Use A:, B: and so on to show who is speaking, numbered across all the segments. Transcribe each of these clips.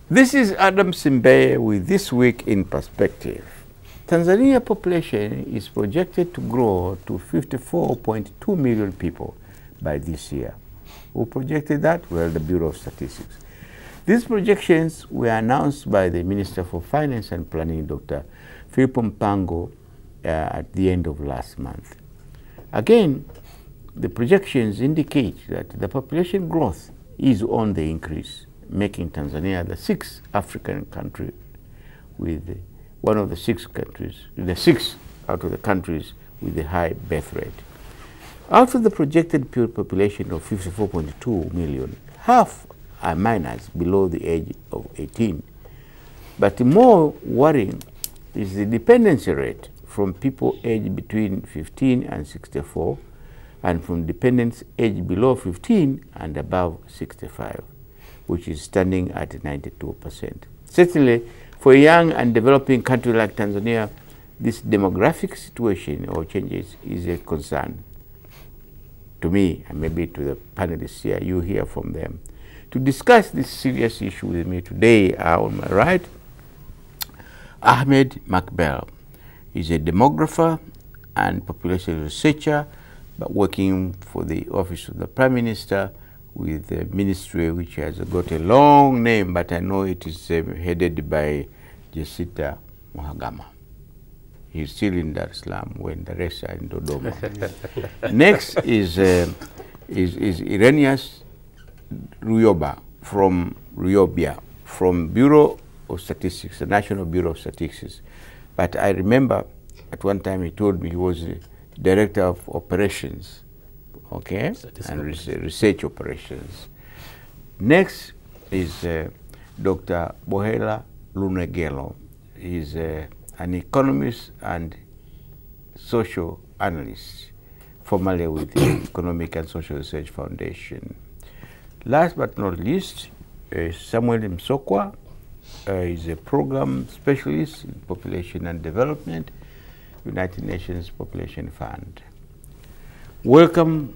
A: This is Adam Simbeye with This Week in Perspective. Tanzania population is projected to grow to 54.2 million people by this year. Who projected that? Well, the Bureau of Statistics. These projections were announced by the Minister for Finance and Planning, Dr. Philip Mpango, at the end of last month. Again, the projections indicate that the population growth is on the increase, making Tanzania the sixth African country with one of the six countries, the sixth out of the countries with a high birth rate. Out of the projected pure population of 54.2 million, half are minors below the age of 18. But more worrying is the dependency rate from people aged between 15 and 64, and from dependents aged below 15 and above 65, which is standing at 92%. Certainly, for a young and developing country like Tanzania, this demographic situation or changes is a concern to me, and maybe to the panelists here. You hear from them. To discuss this serious issue with me today are on my right, Ahmed Makbel. He's a demographer and population researcher, but working for the Office of the Prime Minister with a ministry which has got a long name, but I know it is headed by Jesita Mohagama. He's still in Dar es Salaam when the rest are in Dodoma. Next is Irenaeus Ruyoba from Bureau of Statistics, the National Bureau of Statistics. But I remember at one time he told me he was the Director of Operations, okay, and research operations. Next is Dr. Bohela Lunegelo. He's an economist and social analyst, formerly with the Economic and Social Research Foundation. Last but not least, Samuel Msokwa is a program specialist in population and development, United Nations Population Fund. Welcome,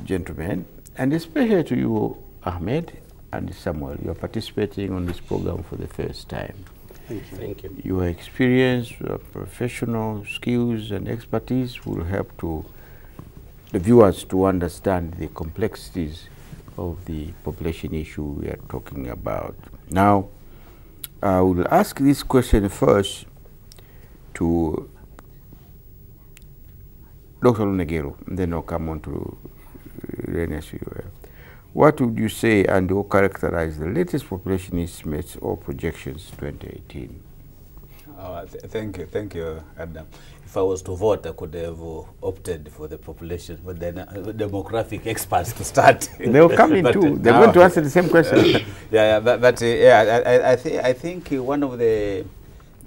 A: gentlemen, and especially to you, Ahmed and Samuel. You are participating on this program for the first time.
B: Thank you. Thank you.
A: Your experience, your professional skills and expertise will help to the viewers to understand the complexities of the population issue we are talking about. Now, I will ask this question first to Dr. Lunegelo, and then I'll come on to Irenaeus. What would you say and will characterize the latest population estimates or projections 2018?
C: Thank you, Adam. If I was to vote, I could have opted for the population, but then demographic experts to start.
A: They'll come in too. They're going to answer the same question.
C: I think one of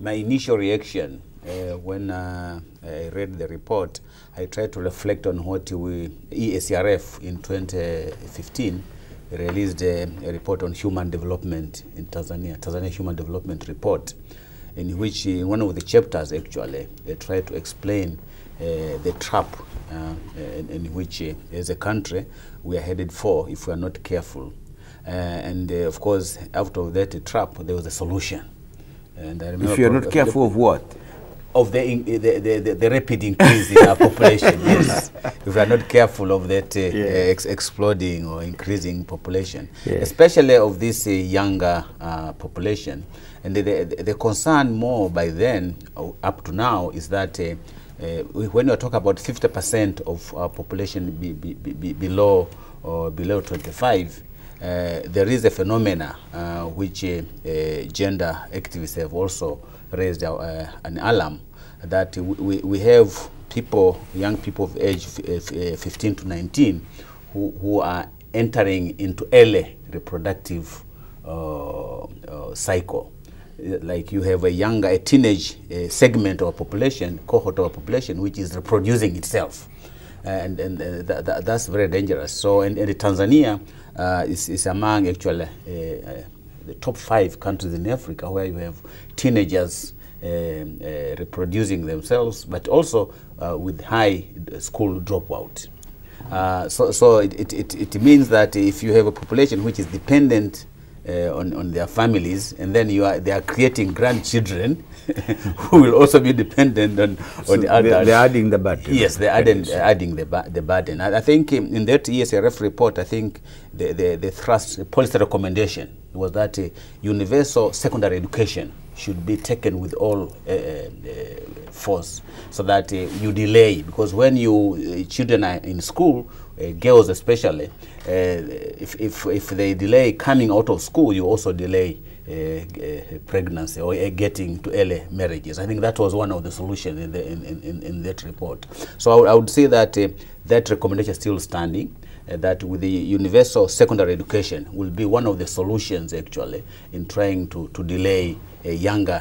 C: my initial reaction when I read the report, I tried to reflect on what ESRF in 2015 released a report on human development in Tanzania, Tanzania Human Development Report, in which in one of the chapters actually they tried to explain the trap in which as a country we are headed for if we are not careful. And of course, out of that trap, there was a solution. And I remember,
A: if you are not careful of what?
C: Of the rapid increase in our population, yes. If we are not careful of that exploding or increasing population, especially of this younger population. And the concern more by then, up to now, is that when you talk about 50% of our population below 25, there is a phenomena which gender activists have also raised an alarm, that we have people, young people of age 15 to 19 who are entering into early reproductive cycle. Like you have a teenage segment of population, cohort of population, which is reproducing itself. And that's very dangerous. So, and Tanzania is among actually the top 5 countries in Africa where you have teenagers reproducing themselves, but also with high school dropout. So it means that if you have a population which is dependent on their families, and then they are creating grandchildren who will also be dependent on the adults.
A: They're adding the burden.
C: Yes, they're adding the burden. I think in that ESRF report, I think the thrust, the policy recommendation was that universal secondary education should be taken with all force, so that you delay, because when children are in school, girls especially, if they delay coming out of school, you also delay pregnancy or getting to early marriages. I think that was one of the solutions in that report. So I would say that that recommendation is still standing, that with the universal secondary education will be one of the solutions actually in trying to delay a younger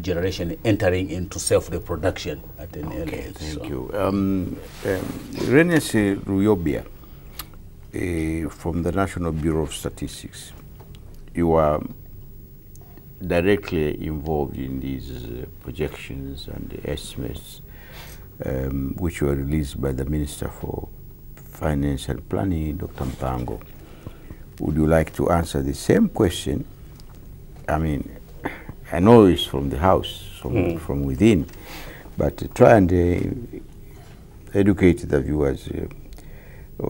C: generation entering into self-reproduction at an early age.
A: Thank you. Renes Ruyobia, from the National Bureau of Statistics, you are directly involved in these projections and the estimates which were released by the Minister for Finance and Planning, Dr. Mpango. Would you like to answer the same question? I mean, I know it's from the House, from within, but try and educate the viewers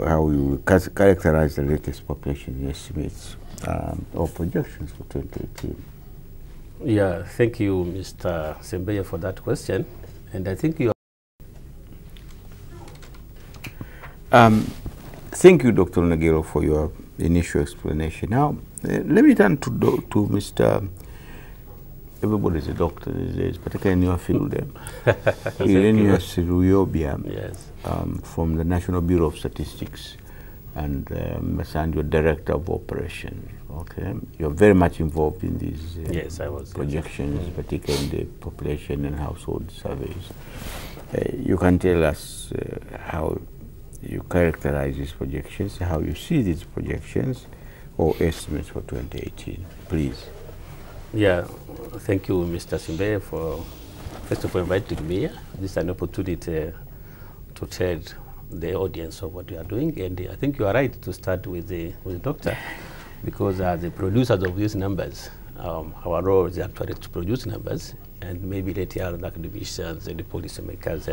A: how you characterize the latest population estimates or projections for 2018.
B: Yeah, thank you, Mr. Sembeye, for that question. And I think you
A: thank you, Dr. Nagero, for your initial explanation. Now, let me turn to Mr. Everybody's a doctor these days, particularly in your field. Renes Ruyobia,
B: yes,
A: from the National Bureau of Statistics, and you're Director of Operations. Okay, you're very much involved in these
B: yes, I was,
A: projections, particularly in the population and household surveys. You can tell us how you characterize these projections, how you see these projections or estimates for 2018, please.
B: Yeah, thank you, Mr. Sembeye, for first of all inviting me here. This is an opportunity to tell the audience of what we are doing, and I think you are right to start with the doctor, because the producers of these numbers, our role is actually to produce numbers, and maybe later the academicians and the policymakers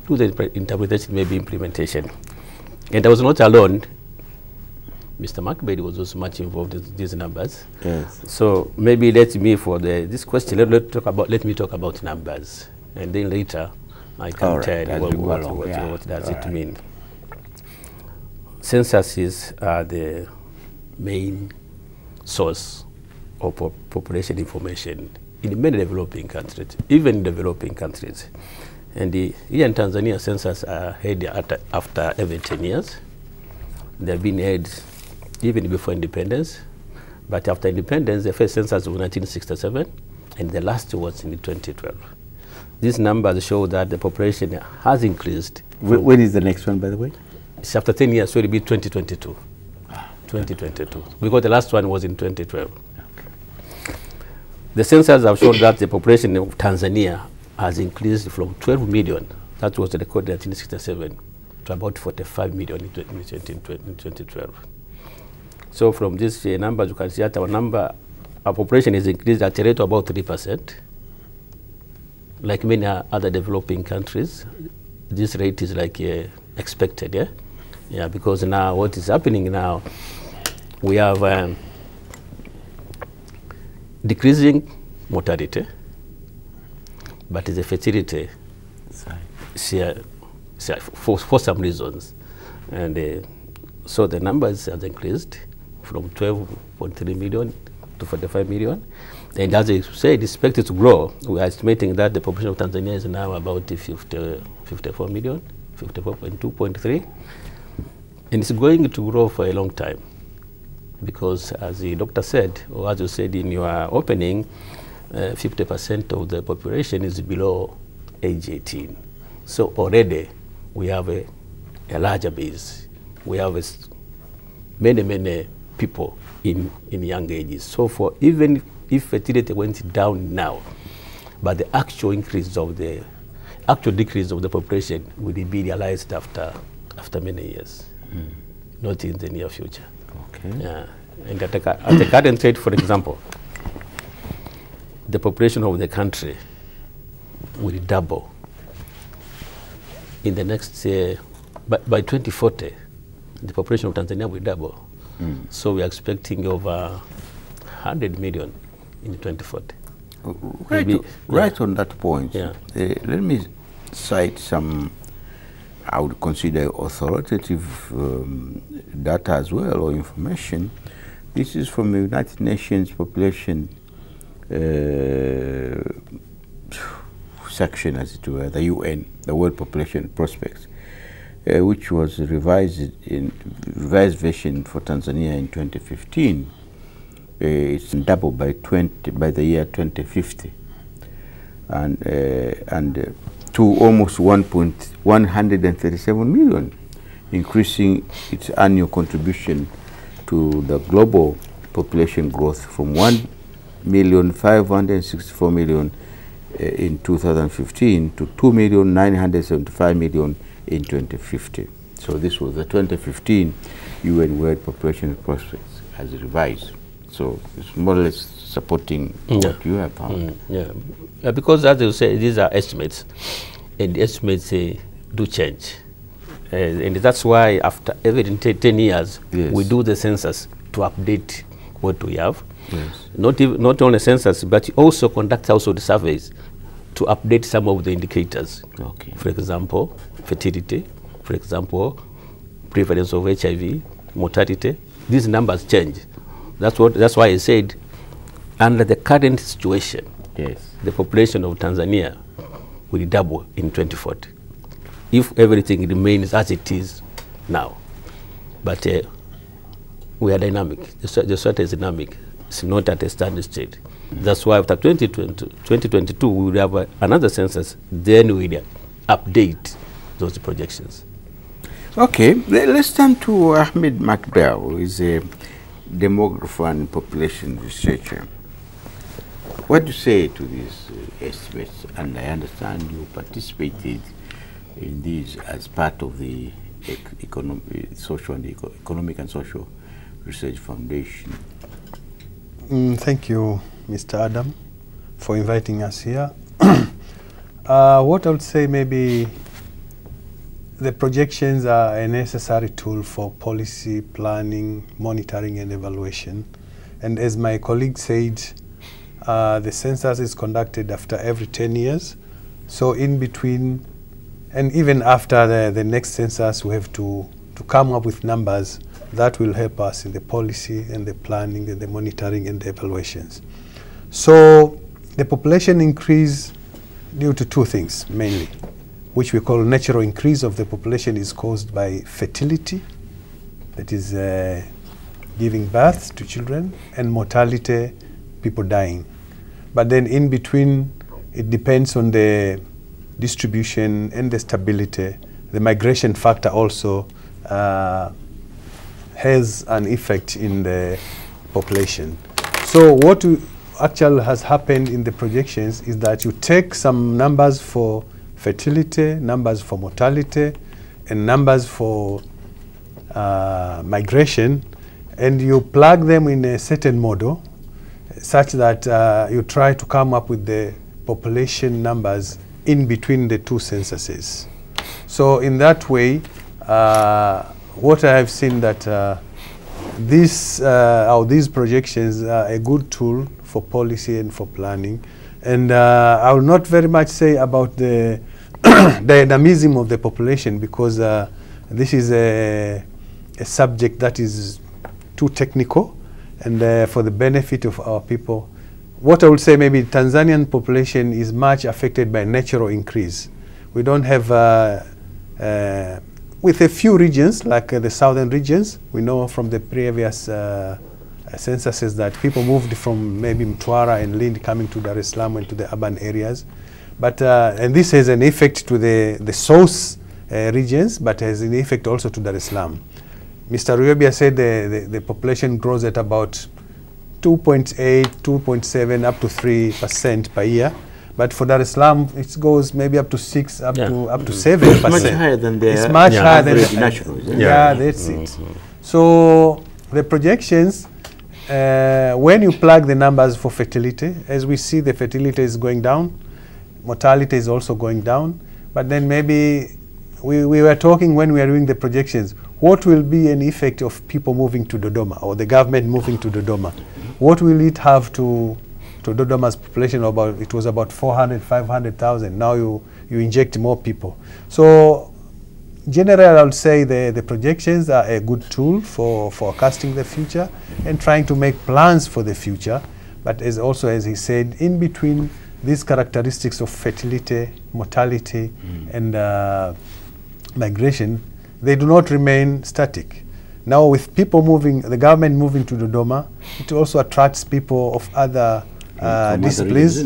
B: do the interpretation, maybe implementation. And I was not alone. Mr. McBaid was also much involved in these numbers.
A: Yes.
B: So maybe let me, for this question, let me talk about numbers, and then later I can tell what does it mean. Censuses are the main source of population information in many developing countries, even developing countries. And here in Tanzania, census are held after every 10 years. They have been held even before independence, but after independence, the first census was 1967, and the last was in 2012. These numbers show that the population has increased.
A: When is the next one, by the way?
B: It's after 10 years, so it will be 2022. 2022, because the last one was in 2012. Okay. The census have shown that the population of Tanzania has increased from 12 million, that was the record in 1967, to about 45 million in 2012. So from these numbers, you can see that our population is increased at a rate of about 3%. Like many other developing countries, this rate is like expected, yeah? Yeah, because now what is happening now, we have decreasing mortality, but the fertility for some reasons. And so the numbers have increased from 12.3 million to 45 million. And as I said, it's expected to grow. We are estimating that the population of Tanzania is now about 54 million, 54.2.3. And it's going to grow for a long time, because as the doctor said, or as you said in your opening, 50% of the population is below age 18. So already we have a larger base. We have many people in young ages. So for even if fertility went down now, but the actual decrease of the population will be realized after many years, not in the near future.
A: Okay.
B: Yeah. And at the current rate, for example, the population of the country will double in the next, by 2040, the population of Tanzania will double. So we are expecting over 100 million in 2040.
A: Right on that point,
B: Yeah.
A: let me cite some, I would consider authoritative data as well, or information. This is from the United Nations Population section, as it were, the UN, the World Population Prospects, which was revised version for Tanzania in 2015. It's double by the year 2050, and to almost 137 million, increasing its annual contribution to the global population growth from 1,564,000,000 in 2015 to 2,975,000,000 in 2050. So this was the 2015 UN World Population Prospects as revised. So it's more or less supporting what you have found.
B: Because as you say, these are estimates, and estimates do change. And that's why after every 10 years, we do the census to update what we have.
A: Yes.
B: Not only census, but also conduct household surveys to update some of the indicators.
A: Okay.
B: For example, fertility, for example, prevalence of HIV, mortality. These numbers change. That's why I said, under the current situation, the population of Tanzania will double in 2040 if everything remains as it is now. But we are dynamic. The sector is dynamic. It's not at a standing state. That's why after 2022, we will have another census. Then we will update those projections.
A: Okay, let's turn to Ahmed Makbel, who is a demographer and population researcher. What do you say to these estimates? And I understand you participated in these as part of the Economic and Social Research Foundation.
D: Thank you, Mr. Adam, for inviting us here. What I would say, maybe the projections are a necessary tool for policy planning, monitoring, and evaluation. And as my colleague said, the census is conducted after every 10 years. So in between, and even after the next census, we have to come up with numbers that will help us in the policy and the planning and the monitoring and the evaluations. So the population increase due to two things mainly, which we call natural increase of the population is caused by fertility, that is giving birth to children, and mortality, people dying. But then in between, it depends on the distribution and the stability. The migration factor also has an effect in the population. So what actually has happened in the projections is that you take some numbers for fertility, numbers for mortality, and numbers for migration, and you plug them in a certain model such that you try to come up with the population numbers in between the two censuses. So in that way, what I have seen that these projections are a good tool for policy and for planning. And I will not very much say about the dynamism of the population, because this is a subject that is too technical, and for the benefit of our people. What I would say, maybe Tanzanian population is much affected by natural increase. We don't have, with a few regions, like the southern regions, we know from the previous censuses that people moved from maybe Mtwara and Lindi coming to Dar es Salaam and to the urban areas. But, and this has an effect to the source regions, but has an effect also to Dar es Salaam. Mr. Ruyobia said the population grows at about 2.8, 2.7, up to 3% per year. But for Dar es Salaam, it goes maybe up to 6, up to 7%.
A: It's much higher than the
D: higher than the
A: national.
D: that's it. So the projections when you plug the numbers for fertility, as we see the fertility is going down, mortality is also going down, but then maybe we were talking when we were doing the projections, what will be an effect of people moving to Dodoma or the government moving to Dodoma? What will it have to Dodoma's population? It was about 400, 500,000. Now you inject more people. So generally, I would say the projections are a good tool for forecasting the future and trying to make plans for the future. But as he said, in between these characteristics of fertility, mortality, and migration, they do not remain static. Now with people moving, the government moving to Dodoma, it also attracts people of other disciplines,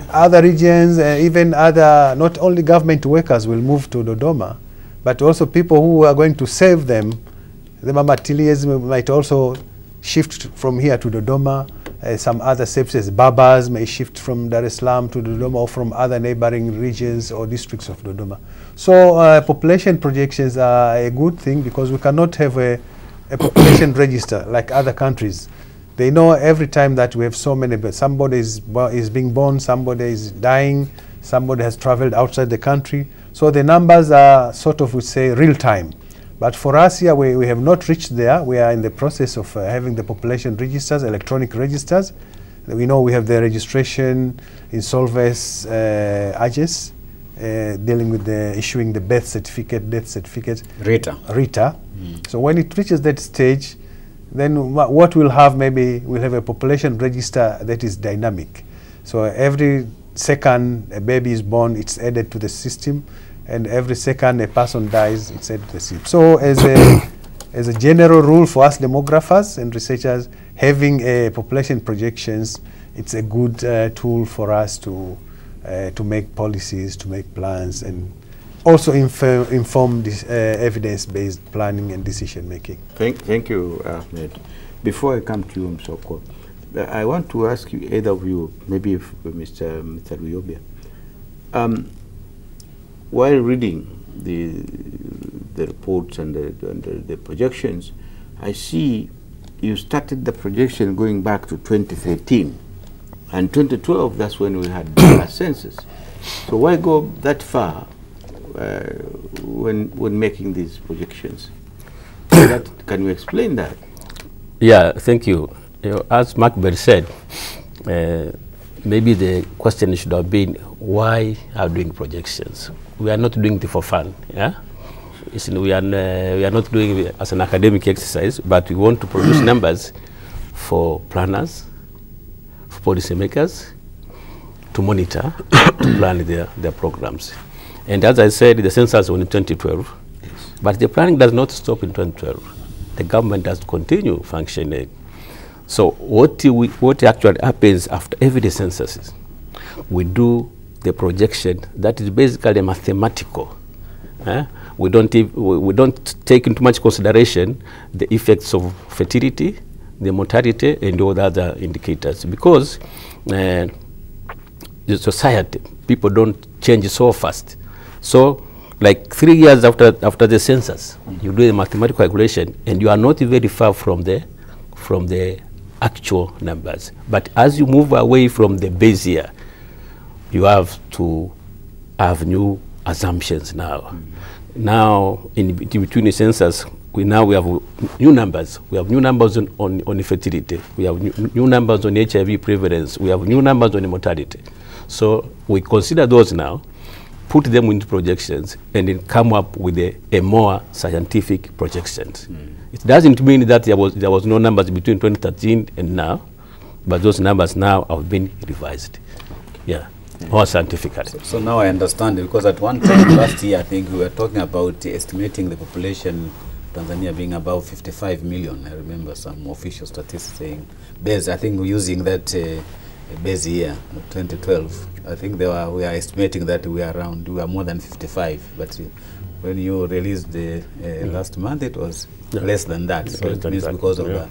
D: other regions, even other, not only government workers will move to Dodoma, but also people who are going to save them. The mamatiliers might also shift from here to Dodoma. Some other services, Babas may shift from Dar es Salaam to Dodoma or from other neighboring regions or districts of Dodoma. So population projections are a good thing because we cannot have a population register like other countries. They know every time that we have so many, but somebody is being born, somebody is dying, somebody has traveled outside the country. So the numbers are sort of, we say, real time. But for us here, we have not reached there. We are in the process of having the population registers, electronic registers. We know we have the registration, insolvency, AGES, dealing with the issuing the birth certificate, death certificate. RITA. So when it reaches that stage, then what we'll have, maybe we'll have a population register that is dynamic. So every second a baby is born, it's added to the system. And every second a person dies, it's added to the system. So as a general rule for us demographers and researchers, having a population projections, it's a good tool for us to make policies, to make plans, and also inform this evidence-based planning and decision making.
A: Thank you, Ahmed. Before I come to you, Msoko, I want to ask you, either of you, maybe if Mr. Ruyobia, while reading the reports and the projections, I see you started the projection going back to 2013. And 2012, that's when we had a census. So why go that far when making these projections? Can you explain that?
B: Yeah, thank you. As Mark Bell said, maybe the question should have been, why are we doing projections? We are not doing it for fun. Yeah, we are not doing it as an academic exercise, but we want to produce numbers for planners, for policymakers, to monitor, to plan their programs. And as I said, the census was in 2012, but the planning does not stop in 2012. The government does continue functioning. So what actually happens after every census? We do the projection that is basically mathematical. We don't take into much consideration the effects of fertility, the mortality, and all the other indicators, because the society, people don't change so fast. So like 3 years after the census, you do the mathematical calculation, and you are not very far from the actual numbers. But as you move away from the base year, you have to have new assumptions now. Now, in between the census, we have new numbers. We have new numbers on fertility. We have new numbers on HIV prevalence. We have new numbers on mortality. So we consider those now, put them into projections, and then come up with a more scientific projections. It doesn't mean that there was no numbers between 2013 and now, but those numbers now have been revised. Yeah. More scientifically.
C: So now I understand, because at one time last year, I think we were talking about estimating the population Tanzania being about 55 million. I remember some official statistics saying, I think we're using that base year, 2012. I think we are estimating that we are more than 55. But when you released the last month, it was less than that. So it means because of that.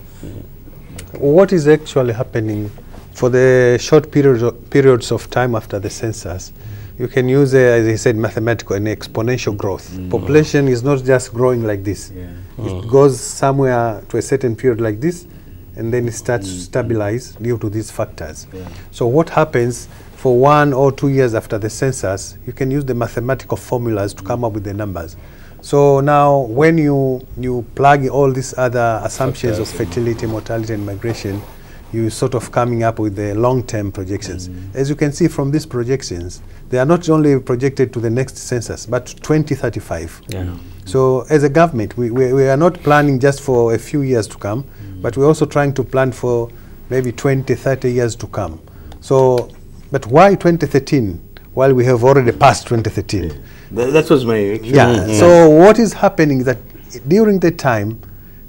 D: What is actually happening for the short periods of time after the census? You can use, as I said, mathematical and exponential growth. Population is not just growing like this. It goes somewhere to a certain period like this, and then it starts to stabilize due to these factors. So what happens for 1 or 2 years after the census, you can use the mathematical formulas to come up with the numbers. So now when you plug all these other assumptions of fertility, mortality and migration, you sort of coming up with the long-term projections. As you can see from these projections, they are not only projected to the next census, but 2035. So as a government, we are not planning just for a few years to come, but we're also trying to plan for maybe 20, 30 years to come. So, but why 2013 while we have already passed 2013?
A: That was my...
D: So what is happening is that during the time,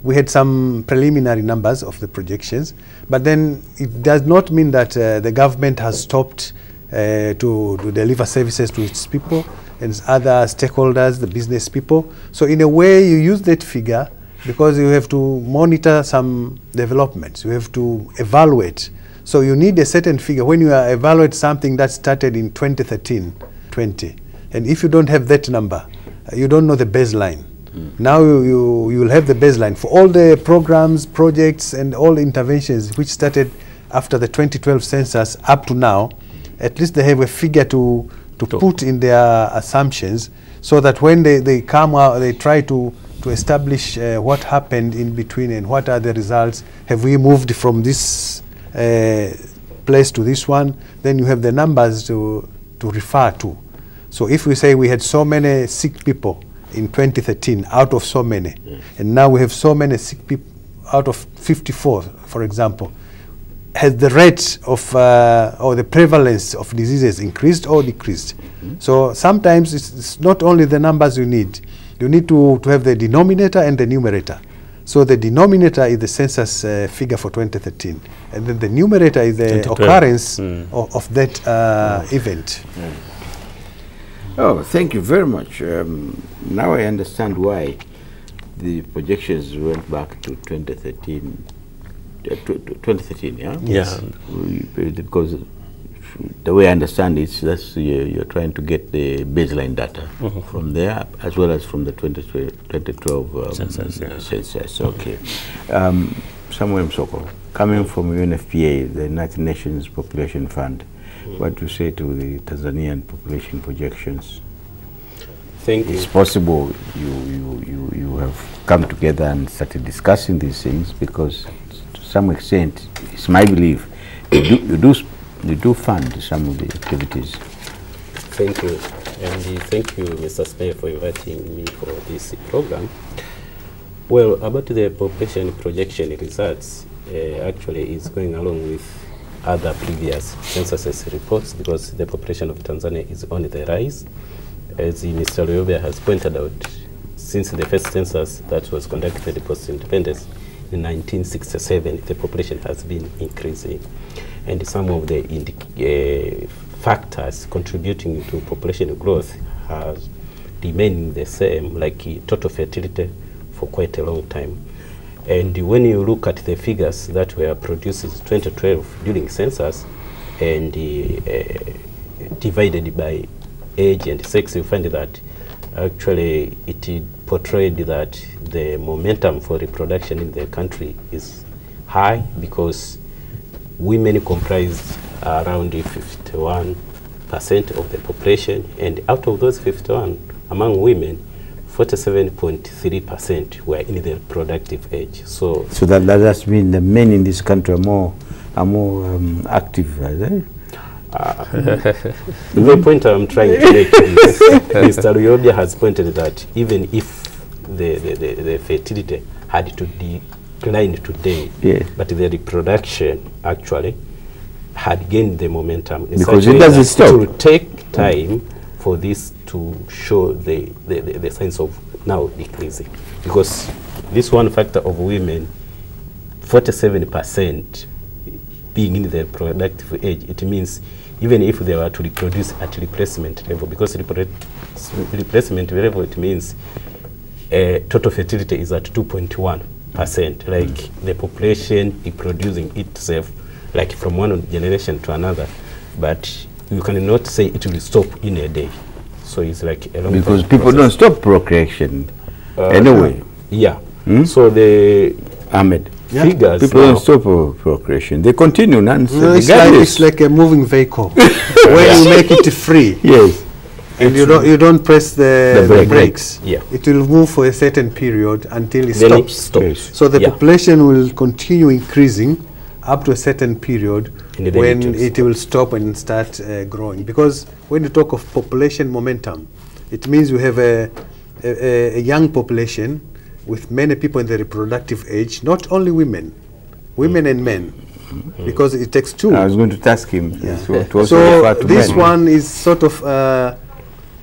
D: we had some preliminary numbers of the projections, but then it does not mean that the government has stopped to deliver services to its people and other stakeholders, the business people. So in a way, you use that figure because you have to monitor some developments. You have to evaluate. So you need a certain figure. When you evaluate something that started in 2013, 20, and if you don't have that number, you don't know the baseline. Now you will have the baseline for all the programs, projects, and all interventions which started after the 2012 census up to now. At least they have a figure to put in their assumptions, so that when they come out, they try to establish what happened in between and what are the results. Have we moved from this place to this one? Then you have the numbers to refer to. So if we say we had so many sick people in 2013 out of so many, and now we have so many sick people out of 54, for example, has the rate of or the prevalence of diseases increased or decreased? So sometimes it's not only the numbers you need to have the denominator and the numerator. So the denominator is the census figure for 2013, and then the numerator is the occurrence of that event.
A: Oh, thank you very much. Now I understand why the projections went back to 2013. 2013, yeah?
B: Yeah.
A: Because the way I understand it, that's you're trying to get the baseline data from there, as well as from the 2012 census. Okay. Samuel Msoko, coming from UNFPA, the United Nations Population Fund, what do you say to the Tanzanian population projections?
B: Thank you.
A: It's possible you have come together and started discussing these things, because to some extent, it's my belief, you do fund some of the activities.
B: Thank you. And thank you, Mr. Spey, for inviting me for this program. Well, about the population projection results, actually is going along with other previous census reports, because the population of Tanzania is on the rise. As Mr. Ryobia has pointed out, since the first census that was conducted post-independence in 1967, the population has been increasing. And some of the factors contributing to population growth has remained the same, like total fertility for quite a long time. And when you look at the figures that were produced in 2012 during census and divided by age and sex, you find that actually it portrayed that the momentum for reproduction in the country is high, because women comprise around 51% of the population, and out of those 51, among women, 47.3% were in the reproductive age. So
A: that does mean the men in this country are more active, are they?
B: The point I'm trying to make is Mr. Ryobia has pointed that even if the fertility had to decline today, but the reproduction actually had gained the momentum.
A: Because it doesn't stop.
B: It will take time for this to show the signs of now decreasing. Because this one factor of women, 47% being in the reproductive age, it means even if they were to reproduce at replacement level, because replacement level, it means total fertility is at 2.1%, like the population reproducing itself, like from one generation to another, but you cannot say it will stop in a day. So it's like a long
A: because
B: time
A: people
B: process.
A: don't stop procreation anyway.
B: Yeah.
A: Hmm?
B: So the
A: Ahmed.
B: figures.
A: People don't stop procreation. They continue
D: it's like a moving vehicle. When you make it free,
A: yes,
D: and you don't press the brakes,
B: Yeah.
D: it will move for a certain period until it
B: Then
D: stops.
B: it stops.
D: So the
B: Yeah.
D: population will continue increasing up to a certain period
B: And then
D: when
B: it
D: it will stop and start growing. Because when you talk of population momentum, it means you have a young population with many people in the reproductive age, not only women and men, because it takes two.
A: I was going to ask him.
D: Yeah.
A: to also
D: So
A: refer to
D: this
A: men.
D: one is sort of,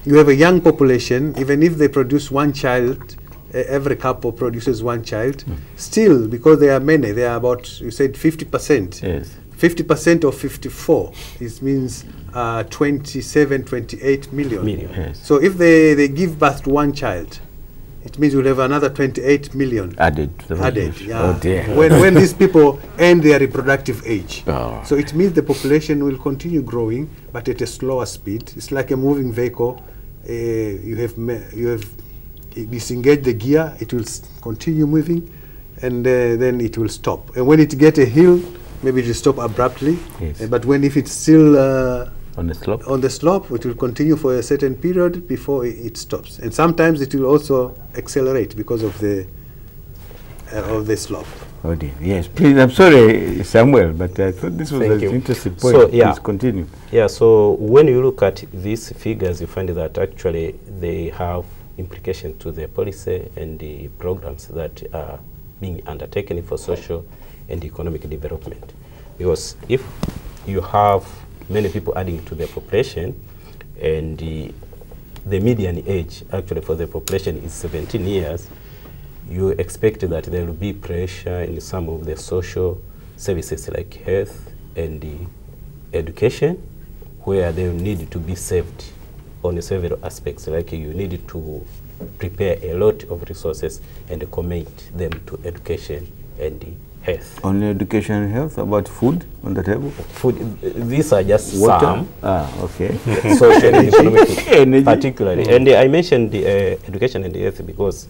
D: you have a young population, even if they produce one child, every couple produces one child, still, because there are many, there are about, you said 50%.
A: Yes.
D: 50% of 54, this means 27, 28 million.
A: Yes.
D: So if they give birth to one child, it means we'll have another 28 million
A: Added to the
D: added.
A: population.
D: Yeah.
A: Oh dear.
D: When these people end their reproductive age.
A: Oh.
D: So it means the population will continue growing, but at a slower speed. It's like a moving vehicle. You have disengaged the gear, it will continue moving, and then it will stop. And when it gets a hill, maybe it will stop abruptly.
A: Yes.
D: But when if it's still
A: On the slope.
D: on the slope, it will continue for a certain period before it stops. And sometimes it will also accelerate because of the slope.
A: Oh dear. Yes. Please. I'm sorry, Samuel, but I thought this was
B: Thank
A: an
B: you.
A: interesting point.
B: So, yeah.
A: Please continue.
B: Yeah, so when you look at these figures, you find that actually they have implication to the policy and the programs that are being undertaken for social and economic development. Because if you have many people adding to the population, and the median age actually for the population is 17 years, you expect that there will be pressure in some of the social services like health and education, where they will need to be saved on several aspects. Like you need to prepare a lot of resources and commit them to education and health.
A: On education and health, about food on the table?
B: Food, these are just
A: Water?
B: some.
A: Okay.
B: Social and economic
A: Energy.
B: particularly. And I mentioned the education and health because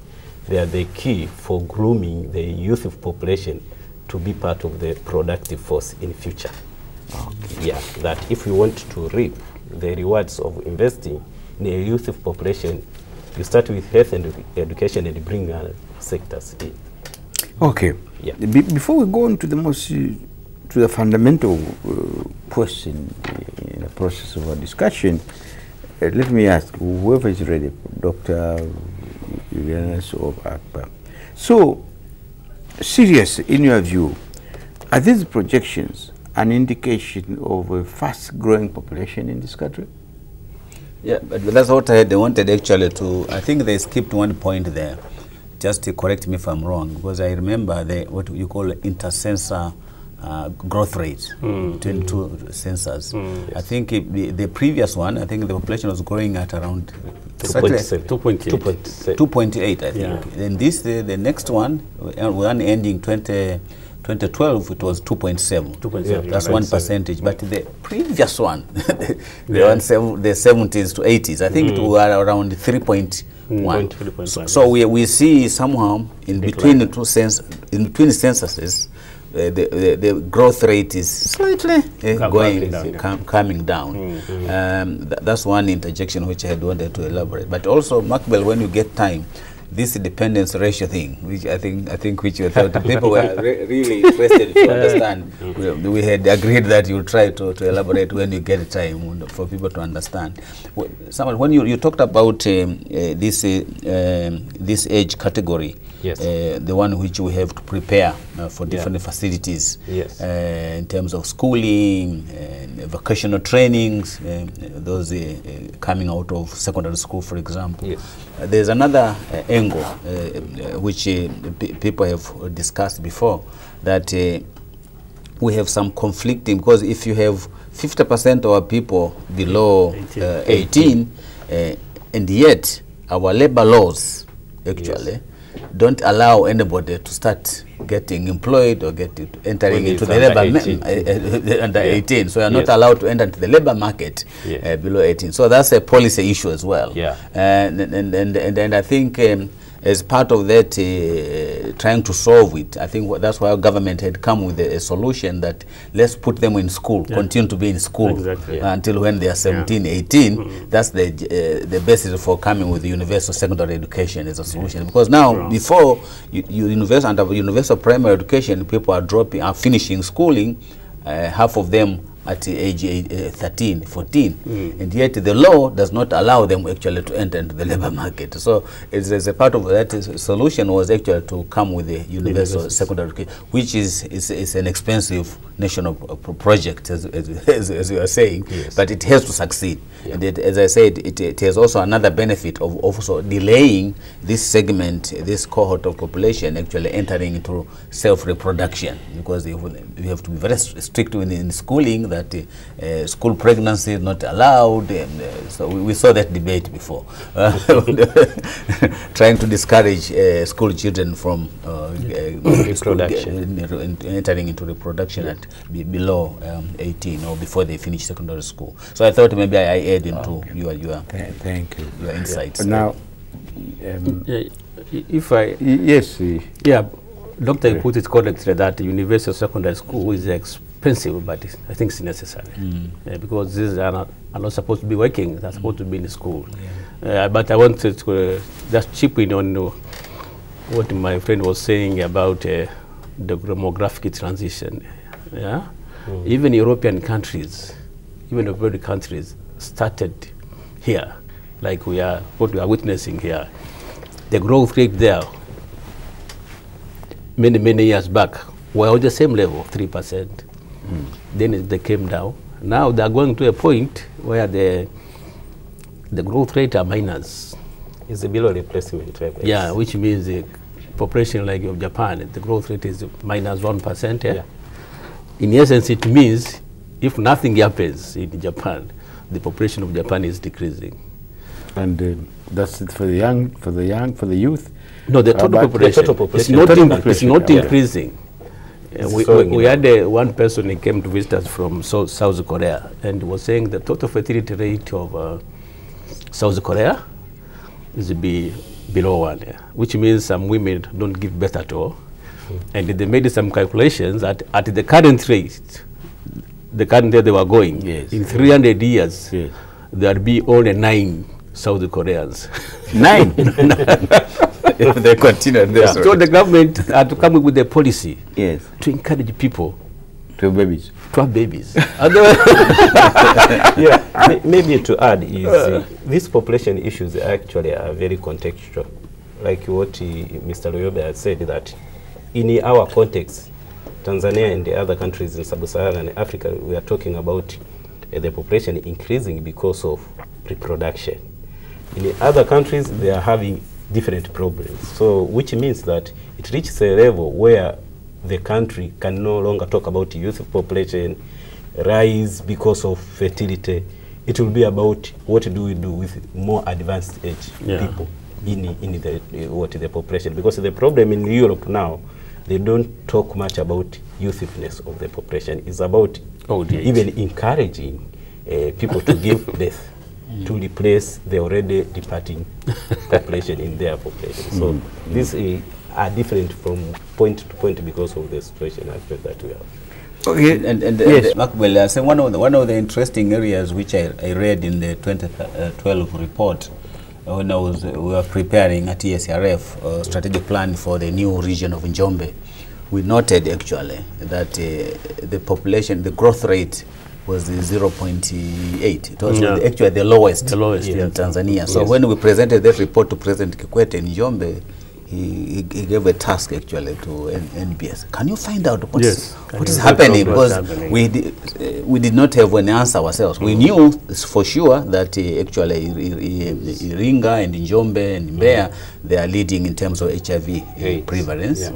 B: they are the key for grooming the youth population to be part of the productive force in future. Okay. Yeah, that if you want to reap the rewards of investing in a youth population, you start with health and education and bring sectors in.
A: Okay.
B: Yeah.
A: Before we go on to the to the fundamental question in the process of our discussion, let me ask whoever is ready, Dr. Julianus or Akbar. So, serious, in your view, are these projections an indication of a fast-growing population in this country?
C: Yeah, but that's what they wanted actually to. I think they skipped one point there. Just to correct me if I'm wrong, because I remember what you call inter-sensor growth rate between two sensors.
B: Yes.
C: I think the previous one, I think the population was growing at around
B: 2.8.
C: 2.8, I think.
B: Yeah.
C: Then the next one ending 2012, it was 2.7.
B: 2.7.
C: That's
B: Right,
C: 1%. But the previous one, the 70s to 80s, I think it was around 3.1.
B: 3.1.
C: So we see somehow in between the two censuses, the growth rate is slightly coming down. That's one interjection which I had wanted to elaborate. But also, Macbell, when you get time, this dependence ratio thing, which I think which you thought people were really interested to understand. We had agreed that you'll try to elaborate when you get time for people to understand. When you talked about this age category,
B: yes.
C: The one which we have to prepare for different facilities,
B: yes.
C: In terms of schooling, vocational trainings, those coming out of secondary school, for example.
B: Yes.
C: There's another angle which people have discussed before, that we have some conflicting, because if you have 50% of our people below 18 and yet our labor laws actually don't allow anybody to start getting employed or entering into the labor under 18. So you are not allowed to enter into the labor market below 18. So that's a policy issue as well.
B: Yeah.
C: And I think as part of that trying to solve it. I think that's why our government had come with a solution that let's put them in school, continue to be in school until when they are 17, 18. That's the basis for coming with the universal secondary education as a solution. Because now, before under universal primary education, people are finishing schooling, half of them at age 13, 14, and yet the law does not allow them actually to enter into the labor market. So as a part of that solution was actually to come with the universal secondary education, which is an expensive national project, as you are saying, but it has to succeed. And as I said, it has also another benefit of also delaying this segment, this cohort of population actually entering into self-reproduction, because you have to be very strict in schooling, that school pregnancy is not allowed, and so we saw that debate before, trying to discourage school children from entering into reproduction at below 18 or before they finish secondary school. So I thought maybe I add into your
A: thank you,
C: your insights.
A: Now,
B: if I Doctor put it correctly that universal secondary school is expensive, but I think it's necessary because these are not supposed to be working; they're supposed to be in school. But I wanted to just chip in on what my friend was saying about the demographic transition. Even European countries, even developed countries, started here, like what we are witnessing here. The growth rate there, many years back, were on the same level, 3%. Then they came down. Now they are going to a point where the growth rate are minus.
E: It's below replacement rate.
B: Yeah, which means the population like of Japan, the growth rate is minus 1%. In essence, it means if nothing happens in Japan, the population of Japan is decreasing.
A: And that's it for the young, for the youth.
B: No, the total population. It's not increasing. We had one person who came to visit us from South Korea and was saying the total fertility rate of South Korea is below 1, which means some women don't give birth at all. And they made some calculations that at the current rate, the current rate they were going, in 300 years, there will be only 9 South Koreans.
A: 9?
C: If they continue this.
B: So the government had to come up with a policy to encourage people
A: to have babies.
B: To have babies.
E: Maybe to add is these population issues actually are very contextual. Like what Mr. Luyobe had said, that in our context, Tanzania and the other countries in sub-Saharan Africa, we are talking about the population increasing because of reproduction. In other countries, they are having different problems. So, which means that it reaches a level where the country can no longer talk about youth population rise because of fertility. It will be about what do we do with more advanced age people in the population. Because the problem in Europe now, they don't talk much about youthfulness of the population. It's about even encouraging people to give birth to replace the already departing population in their population. So these are different from point to point because of the situation that we have.
C: Okay, and Mark Bell, so one of the interesting areas which I read in the 2012 report when we were preparing at ESRF strategic plan for the new region of Njombe, we noted actually that the population, the growth rate was 0.8. It was actually the lowest in Tanzania. So when we presented that report to President Kikwete in Njombe, he gave a task actually to NBS. Can you find out what is happening? Because we did not have an answer ourselves. We knew for sure that actually Iringa and Njombe and Mbeya, they are leading in terms of HIV prevalence.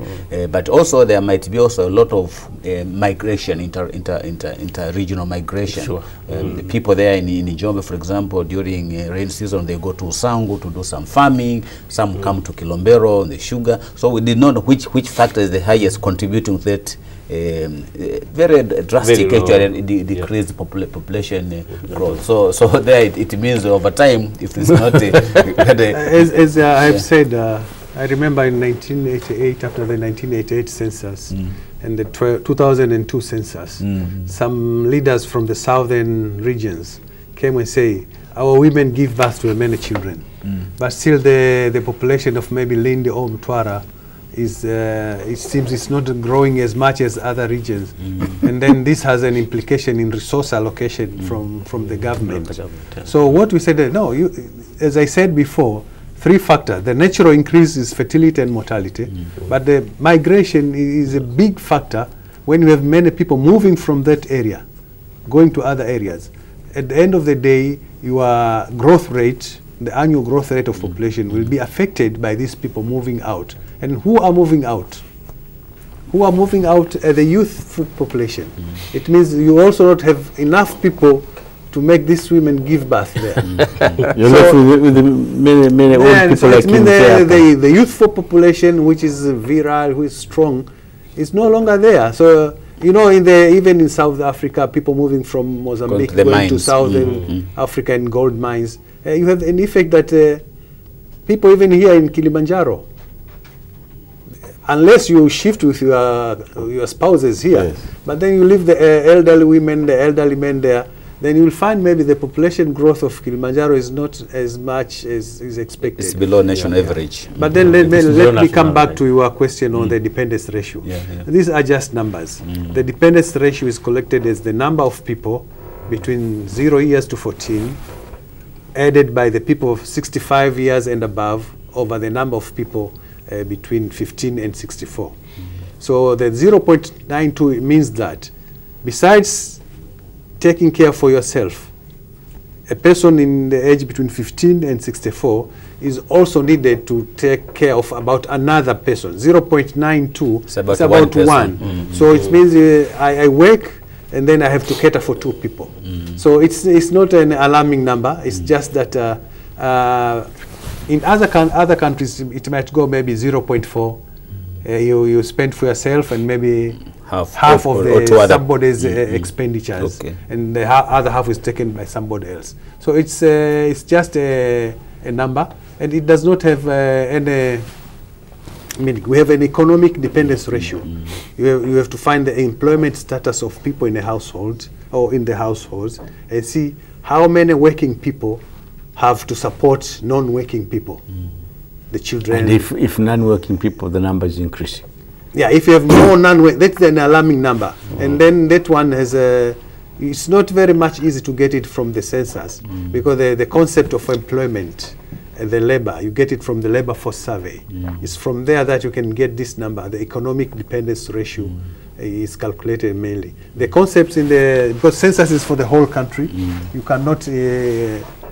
C: But also there might be also a lot of migration, inter-regional migration. The people there in Njombe, for example, during rain season, they go to Usangu to do some farming. Some come to Kilombero, the sugar. So we did not know which factor is the highest contributing to that very drastic actually decreased population growth. So there it means over time, if it's not
D: as I've said I remember in 1988, after the 1988 census and the 2002 census, some leaders from the southern regions came and say, our women give birth to many children, but still the population of maybe Lindi or Mtwara is, it seems it's not growing as much as other regions. And then this has an implication in resource allocation from the government. So what we said, no, as I said before, 3 factors. The natural increase is fertility and mortality, but the migration is a big factor when you have many people moving from that area, going to other areas. At the end of the day, your growth rate, the annual growth rate of population will be affected by these people moving out. And who are moving out? Who are moving out? The youth population. It means you also don't have enough people to make these women give birth there.
A: You're left with the many old people like
D: the youthful population, which is virile, who is strong, is no longer there. So, you know, even in South Africa, people moving from Mozambique going to Southern Africa in gold mines, you have an effect that people even here in Kilimanjaro, unless you shift with your spouses here, but then you leave the elderly women, the elderly men there, then you'll find maybe the population growth of Kilimanjaro is not as much as is expected.
C: It's below national average.
D: But then let me come back to your question on the dependence ratio. These are just numbers. The dependence ratio is collected as the number of people between 0 years to 14 added by the people of 65 years and above over the number of people between 15 and 64. So the 0.92 means that besides taking care for yourself, a person in the age between 15 and 64 is also needed to take care of about another person. 0.92 is about 1. So it means I work and then I have to cater for 2 people. So it's not an alarming number. It's just that in other countries it might go maybe 0.4. You spend for yourself and maybe half of the somebody's expenditures, and the other half is taken by somebody else. So it's just a number, and it does not have any meaning. We have an economic dependence ratio. You have to find the employment status of people in a household or in the households and see how many working people have to support non-working people. The children.
A: And if non-working people, the number is increasing.
D: Yeah, if you have more non-working, that's an alarming number. And then that one has it's not very much easy to get it from the census because the concept of employment and the labor, you get it from the labor force survey. It's from there that you can get this number. The economic dependence ratio is calculated mainly. The concepts because census is for the whole country, you cannot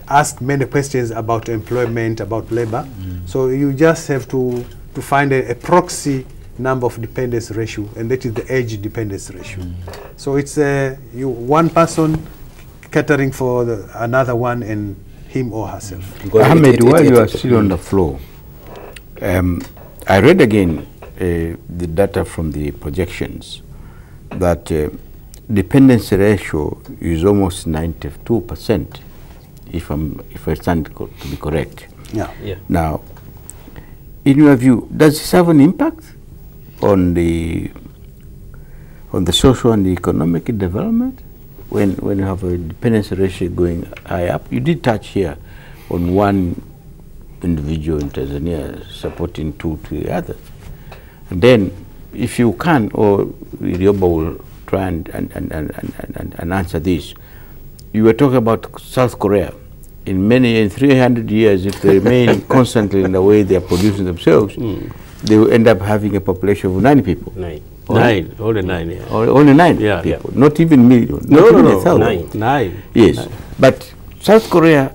D: ask many questions about employment, about labor. So you just have to find a proxy number of dependence ratio, and that is the age dependence ratio. So it's one person catering for another one and him or herself.
A: Ahmed, while you are still on the floor, I read again the data from the projections that dependence ratio is almost 92%, if I stand to be correct.
D: Yeah.
A: Now, in your view, does this have an impact on the social and the economic development when you have a dependency ratio going high up? You did touch here on one individual in Tanzania supporting two to the other. And then, if you can, or Rioba will try and answer this, you were talking about South Korea. In 300 years, if they remain constantly in the way they are producing themselves, they will end up having a population of 9 people.
B: Only 9, yeah.
A: Only 9 people, not even million. Not even 1,000.
B: 9.
A: Yes, but South Korea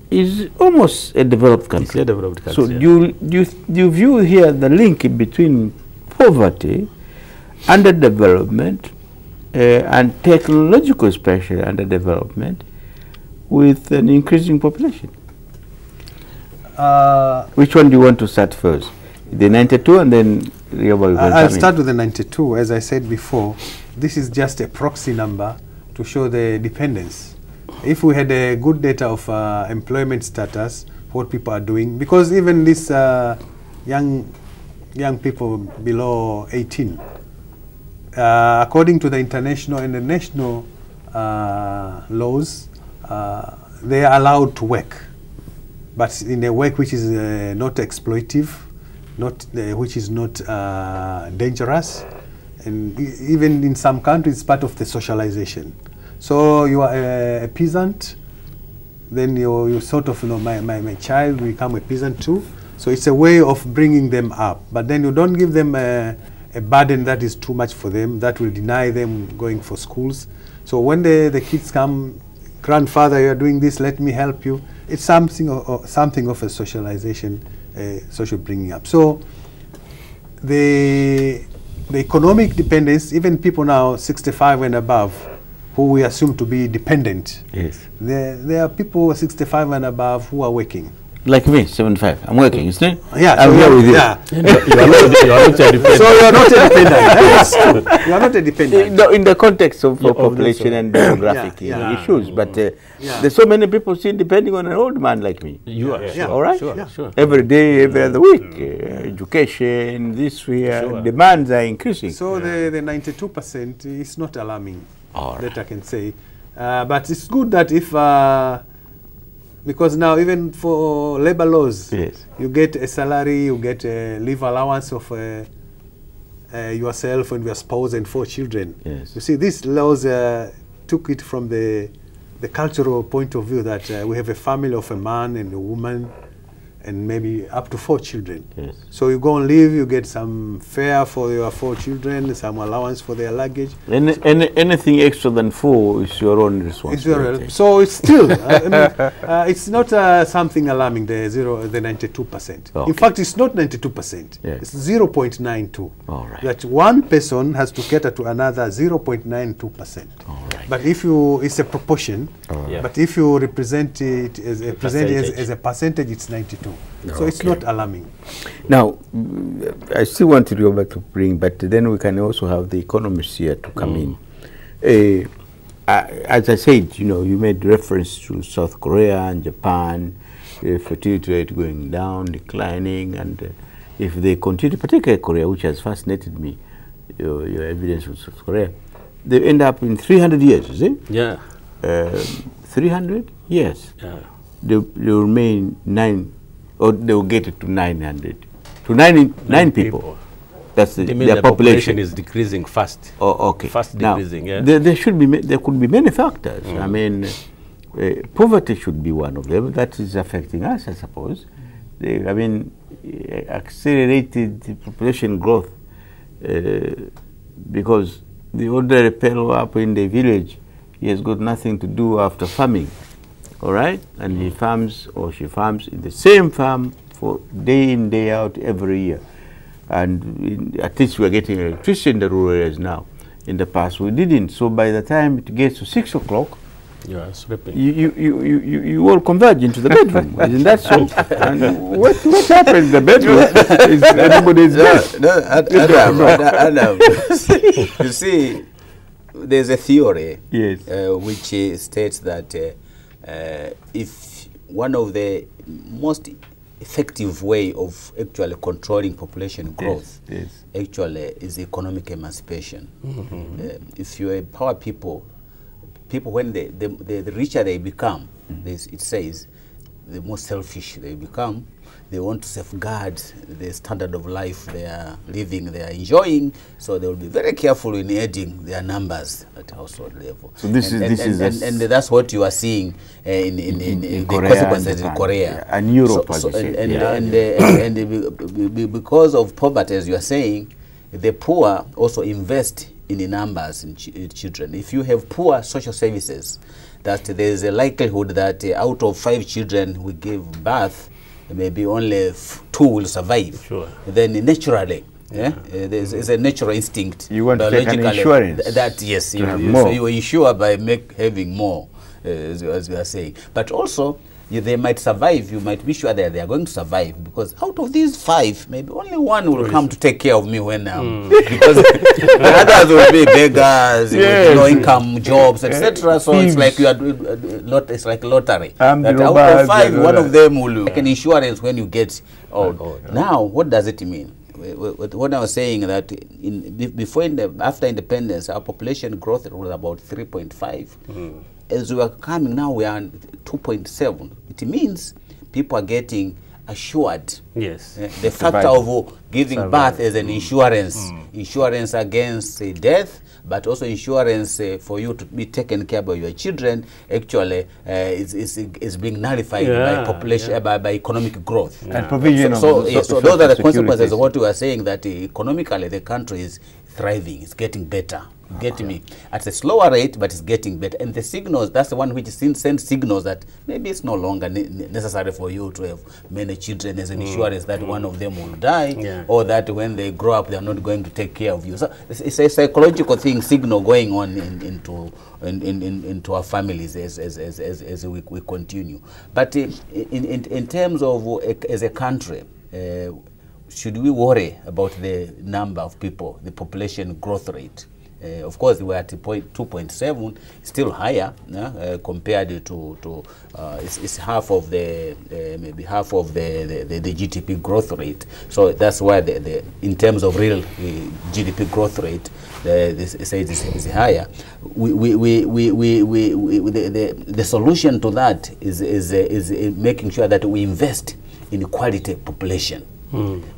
A: is almost a developed country.
B: It's a developed country.
A: So you view here the link between poverty, underdevelopment, and technological, especially underdevelopment, with an increasing population? Which one do you want to start first? The 92 and then
D: I'll start with the 92. As I said before, this is just a proxy number to show the dependence. If we had a good data of employment status, what people are doing, because even this young people below 18. According to the international and the national laws, they are allowed to work, but in a work which is not exploitive, which is not dangerous, and even in some countries, it's part of the socialization. So you are a peasant, then you sort of, my child will become a peasant too. So it's a way of bringing them up, but then you don't give them a burden that is too much for them, that will deny them going for schools. So when the kids come, grandfather, you are doing this, let me help you. It's something of a socialization, social bringing up. So the economic dependence, even people now 65 and above, who we assume to be dependent.
A: Yes.
D: There are people 65 and above who are working.
A: Like me, 75. I'm working, isn't it?
D: Yeah,
A: I'm here with you.
D: Yeah.
B: You are not a dependent.
D: So you are not a dependent. That's true. You are not a dependent.
A: In the context of
B: Yeah,
A: population and demographic
D: Yeah.
A: issues, but there's so many people still depending on an old man like me.
B: You are.
D: Yeah.
A: All right?
B: Sure.
A: Every day, every other week, education, this way, demands are increasing.
D: So the 92% is not alarming,
A: All right.
D: that I can say. But it's good that if, because now even for labor laws,
A: Yes.
D: you get a salary, you get a leave allowance of yourself and your spouse and 4 children.
A: Yes.
D: You see, these laws took it from the cultural point of view that we have a family of a man and a woman and maybe up to 4 children.
A: Yes.
D: So you go and live, you get some fare for your 4 children, some allowance for their luggage.
A: Anything extra than 4 is your own responsibility.
D: So it's still, it's not something alarming, the 92%.
A: Okay.
D: In fact, it's not 92%.
A: Yes.
D: It's 0.92.
A: All right.
D: That one person has to cater to another 0.92%.
A: All right.
D: But if you, it's a proportion.
E: Yeah.
D: But if you represent it as a
E: percentage.
D: as a percentage, it's 92. So it's not alarming.
A: Now, I still want to go back to bring, but then we can also have the economists here to come in. As I said, you made reference to South Korea and Japan, fertility rate going down, declining, and if they continue, particularly Korea, which has fascinated me, your evidence with South Korea, they end up in 300 years, is it?
B: Yeah.
A: 300 years.
B: Yeah.
A: They remain 9, or they will get it to 900, to 9 people. That's
B: You mean
A: their
B: the
A: population.
B: is decreasing fast.
A: Oh, okay.
B: Fast
A: Now,
B: decreasing, yeah.
A: there could be many factors. I mean, poverty should be one of them. That is affecting us, I suppose. Accelerated population growth, because the ordinary fellow up in the village, he has got nothing to do after farming, all right? And he farms or she farms in the same farm for day in, day out, every year. And at least we're getting electricity in the rural areas now. In the past, we didn't. So by the time it gets to 6 o'clock,
B: Yeah, sleeping.
A: you all converge into the bedroom. Isn't that so? And what happens in the bedroom is everybody's dead.
C: Adam, you see, there's a theory
A: Yes.
C: which states that if one of the most effective way of actually controlling population growth
A: Yes.
C: actually is economic emancipation. If you empower people when the richer they become, it says, the more selfish they become. They want to safeguard the standard of life they are living, they are enjoying, so they will be very careful in adding their numbers at household level. So and that's what you are seeing in the
A: Korea
C: consequences in Korea
A: and Europe,
C: and because of poverty, as you are saying, the poor also invest in the numbers in children. If you have poor social services, that there is a likelihood that out of 5 children we give birth, maybe only 2 will survive.
B: Sure.
C: Then naturally, there's a natural instinct.
A: You want to take an insurance.
C: That yes, so you insure by having more, as we are saying. But also, they might survive. You might be sure that they are going to survive, because out of these 5, maybe only one will come to take care of me when because the others will be beggars, with low income jobs, etc. So it's like you are it's like lottery. That out of 5, one of them will like an insurance when you get old. Now, what does it mean? What I was saying, that after independence, our population growth was about 3.5. As we are coming now, we are 2.7. It means people are getting assured.
B: Yes.
C: The factor of giving birth as an insurance, insurance against death, but also insurance for you to be taken care by your children, actually is being nullified by population, by economic growth.
A: And provision
C: so those are the consequences of what we are saying, that economically the country is thriving, it's getting better. Get me? At a slower rate, but it's getting better. And the signals, that's the one which sends signals that maybe it's no longer necessary for you to have many children as an insurance that one of them will die, or that when they grow up, they're not going to take care of you. So it's a psychological thing, signal going on into our families as we continue. But in terms of as a country, should we worry about the number of people, the population growth rate? Of course, we are at 2.7, still higher compared to it's half of the maybe half of the GDP growth rate. So that's why in terms of real GDP growth rate, is higher. The solution to that is making sure that we invest in quality population.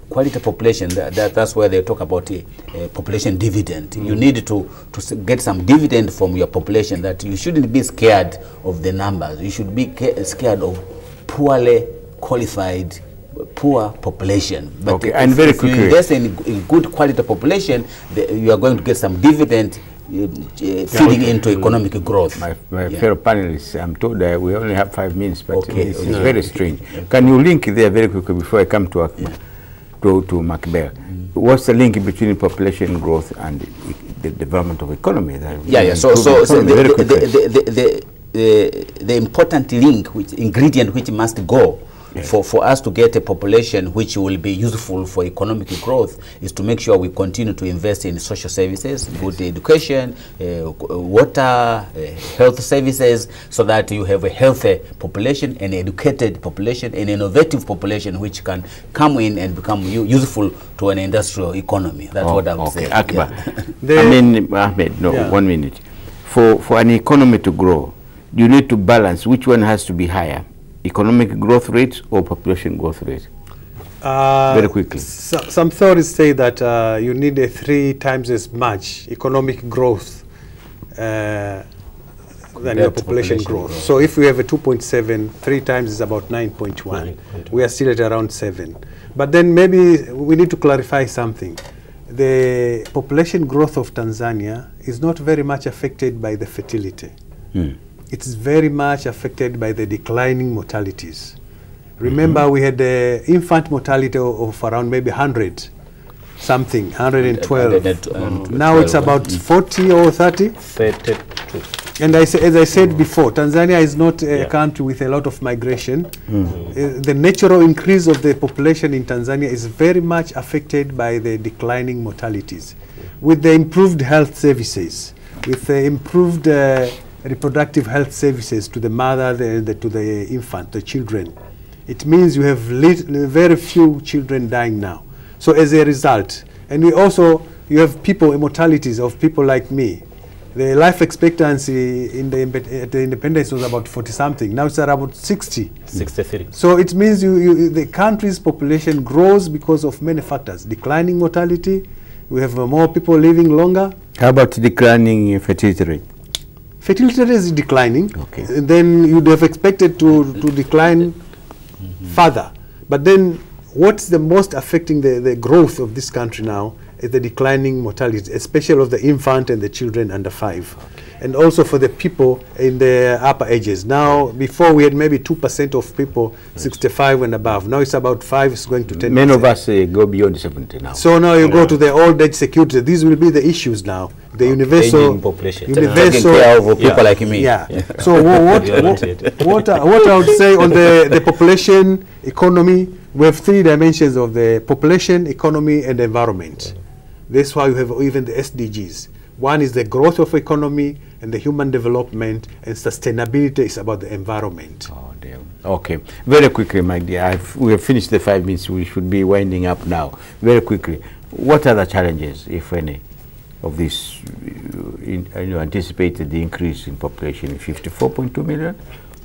C: Quality population, that's where they talk about a population dividend. You need to get some dividend from your population, that you shouldn't be scared of the numbers. You should be scared of poorly qualified, poor population. But
A: and very quickly,
C: if you invest in good quality population, you are going to get some dividend feeding into economic growth.
A: My fellow panelists, I'm told that we only have 5 minutes, but it's very strange. Can you link there very quickly before I come to Macbeth? What's the link between population growth and the development of economy?
C: So the important link, ingredient which must go for us to get a population which will be useful for economic growth, is to make sure we continue to invest in social services, good education, water, health services, so that you have a healthy population, an educated population, an innovative population which can come in and become useful to an industrial economy. That's what I would say.
A: Akbar. I mean, Ahmed, 1 minute. For an economy to grow, you need to balance which one has to be higher, economic growth rates or population growth rate? Very quickly.
D: Some theories say that you need a 3 times as much economic growth than your population growth. So if we have a 2.7, 3 times is about 9.1. We are still at around 7. But then maybe we need to clarify something. The population growth of Tanzania is not very much affected by the fertility. It's very much affected by the declining mortalities. Remember, we had the infant mortality of around maybe 100 something, 112. Now it's about 40 or 30?
E: 32.
D: And as I said before, Tanzania is not a country with a lot of migration. The natural increase of the population in Tanzania is very much affected by the declining mortalities. With the improved health services, with the improved reproductive health services to the mother, to the infant, the children, it means you have very few children dying now. So as a result, and you have people, immortalities of people like me. The life expectancy at the independence was about 40 something. Now it's about 60.
E: 63.
D: So it means the country's population grows because of many factors. Declining mortality, we have more people living longer.
A: How about declining fertility rate?
D: Fertility rate is declining.
A: Okay.
D: And then you'd have expected to decline further. But then what's the most affecting the growth of this country now? is the declining mortality, especially of the infant and the children under 5. And also for the people in the upper ages. Now, before we had maybe 2% of people 65 and above. Now it's about 5, it's going to 10%.
A: Many of us go beyond 70 now.
D: So now you go to the old age security. These will be the issues now. The universal
E: Aging population.
D: universal
C: Taking care of people like me.
D: Yeah. So what I would say on the population economy, we have 3 dimensions of the population, economy, and environment. That's why we have even the SDGs. One is the growth of economy and the human development, and sustainability is about the environment.
A: Oh, damn. Okay. Very quickly, my dear. We have finished the 5 minutes. We should be winding up now. Very quickly. What are the challenges, if any, of this? You anticipated the increase in population, 54.2 million?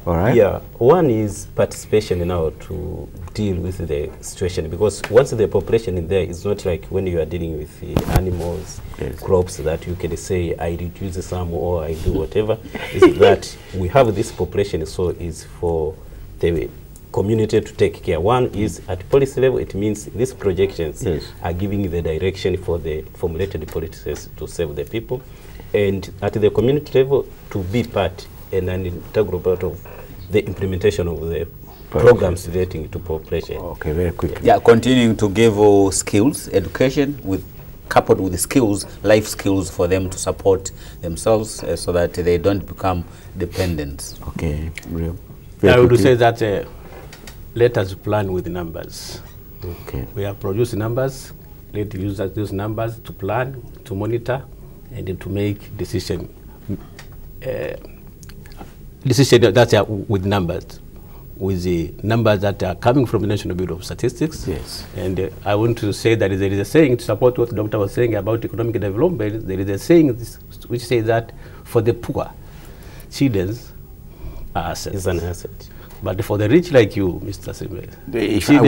A: All right.
E: Yeah, one is participation now to deal with the situation, because once the population is there, it's not like when you are dealing with the animals,
A: yes,
E: crops, that you can say, I reduce some or I do whatever. Is that we have this population, so it's for the community to take care. One is at policy level, it means these projections, yes, are giving the direction for the formulated policies to serve the people. And at the community level, to be part and an integral part of the implementation of the programs relating to population.
A: Okay, very quickly.
C: Yeah, continuing to give skills, education, coupled with the skills, life skills for them to support themselves so that they don't become dependent.
A: Okay,
B: I would say that let us plan with numbers.
A: Okay.
B: We have produced numbers. Let us use those numbers to plan, to monitor, and then to make decision that are with numbers, with the numbers that are coming from the National Bureau of Statistics.
A: Yes.
B: And I want to say that there is a saying, to support what the doctor was saying about economic development, there is a saying which says that for the poor, children are assets.
E: Is an asset.
B: But for the rich like you, Mr. Simbe,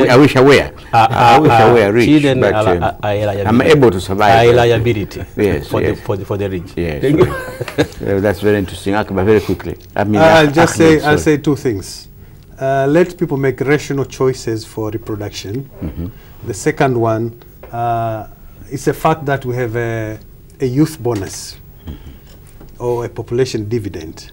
A: I wish I were. I wish I were rich,
B: children
A: but I'm able to survive.
B: A liability,
A: yes,
B: for,
A: yes.
B: For the rich.
A: Yes. Thank you. That's very interesting. But very quickly. I mean,
D: I'll say 2 things. Let people make rational choices for reproduction. The second one, it's a fact that we have a youth bonus or a population dividend.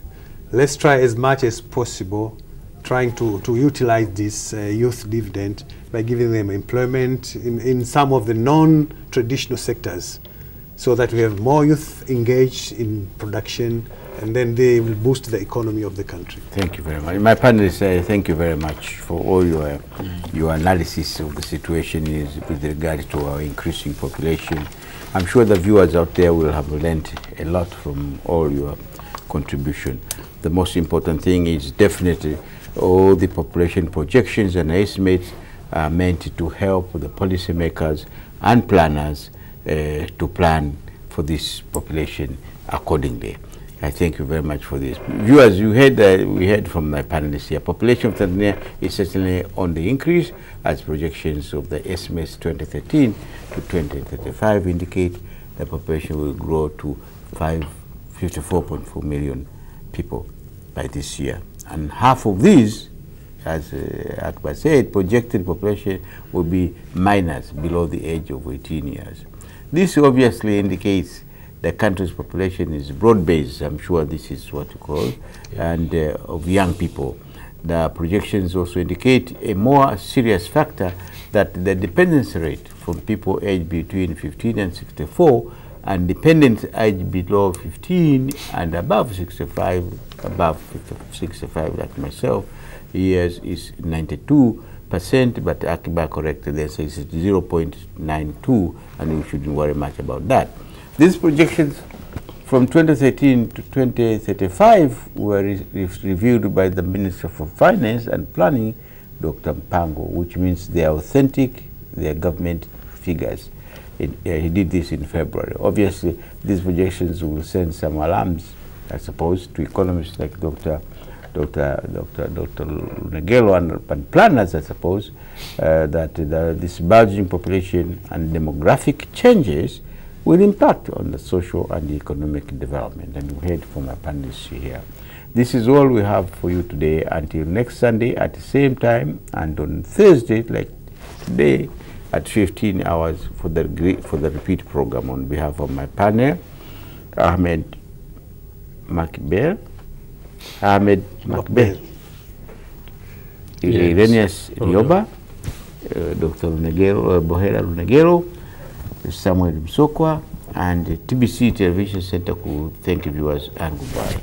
D: Let's try as much as possible trying to utilize this youth dividend by giving them employment in some of the non-traditional sectors, so that we have more youth engaged in production, and then they will boost the economy of the country.
A: Thank you very much. My panelists, thank you very much for all your analysis of the situation is with regard to our increasing population. I'm sure the viewers out there will have learned a lot from all your contribution. The most important thing is definitely all the population projections and estimates are meant to help the policymakers and planners to plan for this population accordingly. I thank you very much for this. Viewers, you heard we heard from my panelists here. Population of Tanzania is certainly on the increase, as projections of the estimates 2013 to 2035 indicate the population will grow to 54.4 million people by this year. And half of these, as Akbar said, projected population will be minors below the age of 18 years. This obviously indicates the country's population is broad-based. I'm sure this is what you call, and of young people. The projections also indicate a more serious factor, that the dependency rate from people aged between 15 and 64 and dependents aged below 15 and above 65, above 65 like myself, years is 92%, but Akiba corrected this, it's 0.92, and we shouldn't worry much about that. These projections from 2013 to 2035 were reviewed by the Minister for Finance and Planning, Dr. Mpango, which means they are authentic, they are government figures. He did this in February. Obviously, these projections will send some alarms, I suppose, to economists like Dr. Negelo and planners, I suppose, that this bulging population and demographic changes will impact on the social and the economic development. And we heard from our panelists here. This is all we have for you today. Until next Sunday at the same time, and on Thursday, like today, at 15 hours for the repeat program. On behalf of my partner, Ahmed Macbeth, Irenius Nyoba, Dr. Bohera Lunegero, Samuel Msokwa, and TBC Television Center could thank you viewers and goodbye.